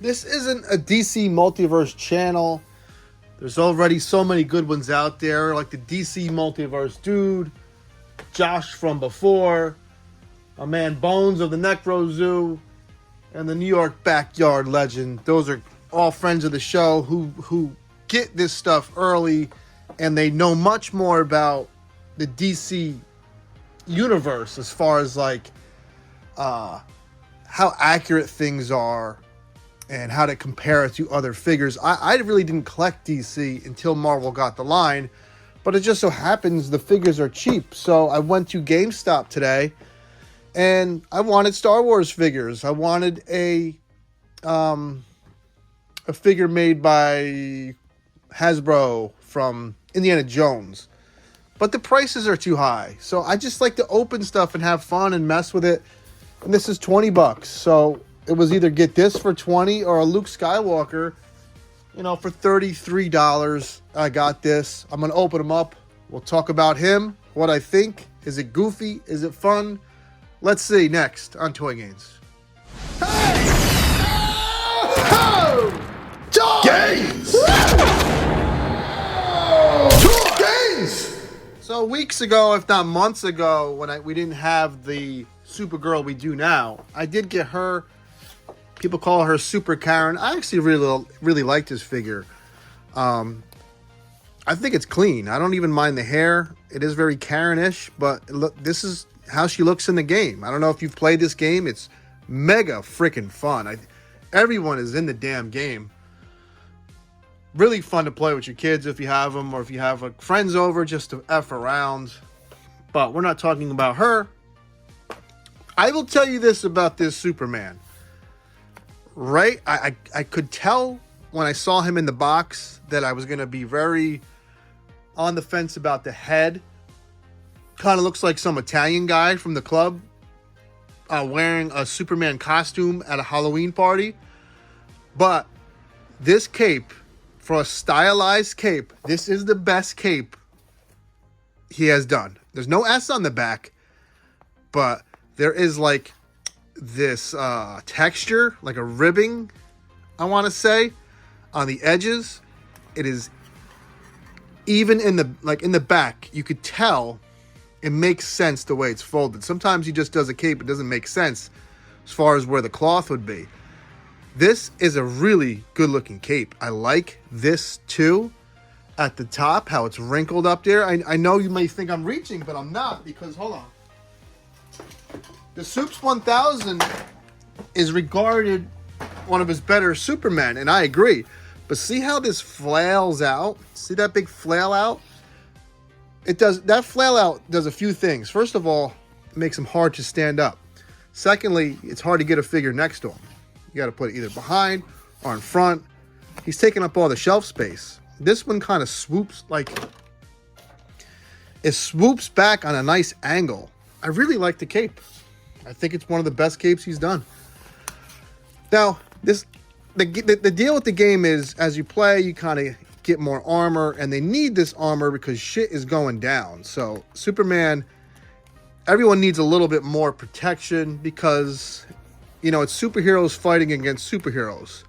This isn't a DC Multiverse channel. There's already so many good ones out there, like the DC Multiverse Dude, Josh from before, my man Bones of the Necro Zoo, and the New York Backyard Legend. Those are all friends of the show who get this stuff early, and they know much more about the DC universe as far as like how accurate things are and how to compare it to other figures. I really didn't collect DC until Marvel got the line, but it just so happens the figures are cheap. So I went to GameStop today and I wanted Star Wars figures. I wanted a figure made by Hasbro from Indiana Jones. But the prices are too high. So I just like to open stuff and have fun and mess with it. And this is $20. So it was either get this for $20 or a Luke Skywalker, for $33. I got this. I'm going to open him up. We'll talk about him, what I think. Is it goofy? Is it fun? Let's see next on Toy Gains. Hey! Oh! Toy Gains! Toy Gains! So weeks ago, if not months ago, when we didn't have the Supergirl we do now, I did get her. People call her Super Karen. I actually really like this figure. I think it's clean. I don't even mind the hair. It is very Karen-ish, but look, this is how she looks in the game. I don't know if you've played this game. It's mega freaking fun. Everyone is in the damn game. Really fun to play with your kids if you have them, or if you have friends over just to F around. But we're not talking about her. I will tell you this about this Superman. Right? I could tell when I saw him in the box that I was going to be very on the fence about the head. Kind of looks like some Italian guy from the club wearing a Superman costume at a Halloween party. But this cape, for a stylized cape, this is the best cape he has done. There's no S on the back, but there is like this texture, like a ribbing, I want to say, on the edges. It is even in the back. You could tell it makes sense the way it's folded. Sometimes he just does a cape, it doesn't make sense as far as where the cloth would be. This is a really good looking cape. I like this too at the top, how it's wrinkled up there. I know you may think I'm reaching, but I'm not, because hold on. The Supes 1000 is regarded one of his better Supermen, and I agree. But see how this flails out? See that big flail out? That flail out does a few things. First of all, it makes him hard to stand up. Secondly, it's hard to get a figure next to him. You got to put it either behind or in front. He's taking up all the shelf space. This one kind of swoops, it swoops back on a nice angle. I really like the cape. I think it's one of the best capes he's done. Now, the deal with the game is, as you play, you kind of get more armor, and they need this armor because shit is going down. So Superman, everyone needs a little bit more protection because, it's superheroes fighting against superheroes.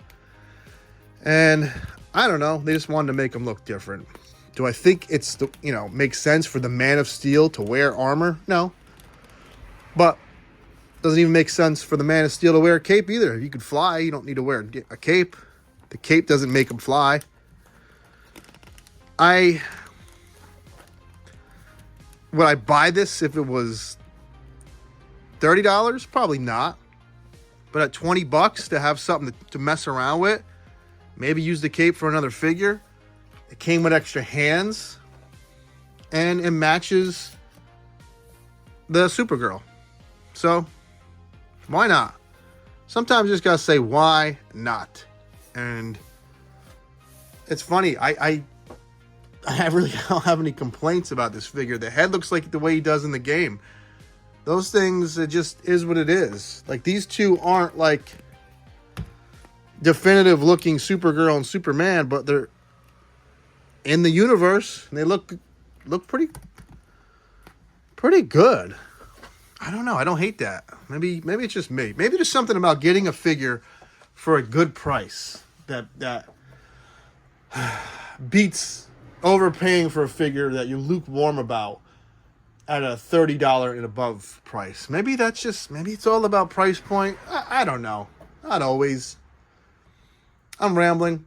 And I don't know, they just wanted to make him look different. Do I think it's makes sense for the Man of Steel to wear armor? No. But doesn't even make sense for the Man of Steel to wear a cape either. If you could fly, you don't need to wear a cape. The cape doesn't make him fly. Would I buy this if it was $30? Probably not. But at $20 to have something to mess around with, maybe use the cape for another figure. It came with extra hands, and it matches the Supergirl. So, why not? Sometimes you just gotta say, why not? And it's funny, I really don't have any complaints about this figure. The head looks like the way he does in the game. Those things, it just is what it is. Like, these two aren't like definitive looking Supergirl and Superman, but they're in the universe, and they look pretty good. I don't know. I don't hate that. Maybe it's just me. Maybe there's something about getting a figure for a good price that beats overpaying for a figure that you're lukewarm about at a $30 and above price. Maybe it's all about price point. I don't know. Not always. I'm rambling.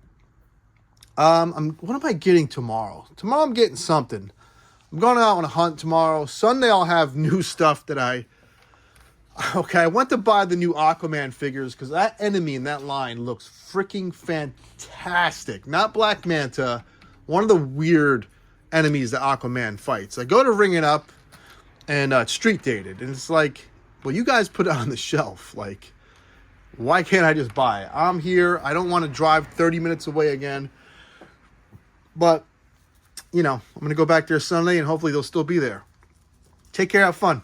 What am I getting tomorrow? Tomorrow I'm getting something. I'm going out on a hunt tomorrow. Sunday I'll have new stuff that I went to buy the new Aquaman figures because that enemy in that line looks freaking fantastic. Not Black Manta, one of the weird enemies that Aquaman fights. I go to ring it up and it's street dated. And it's like, well, you guys put it on the shelf. Like, why can't I just buy it? I'm here. I don't want to drive 30 minutes away again. But, I'm going to go back there Sunday and hopefully they'll still be there. Take care. Have fun.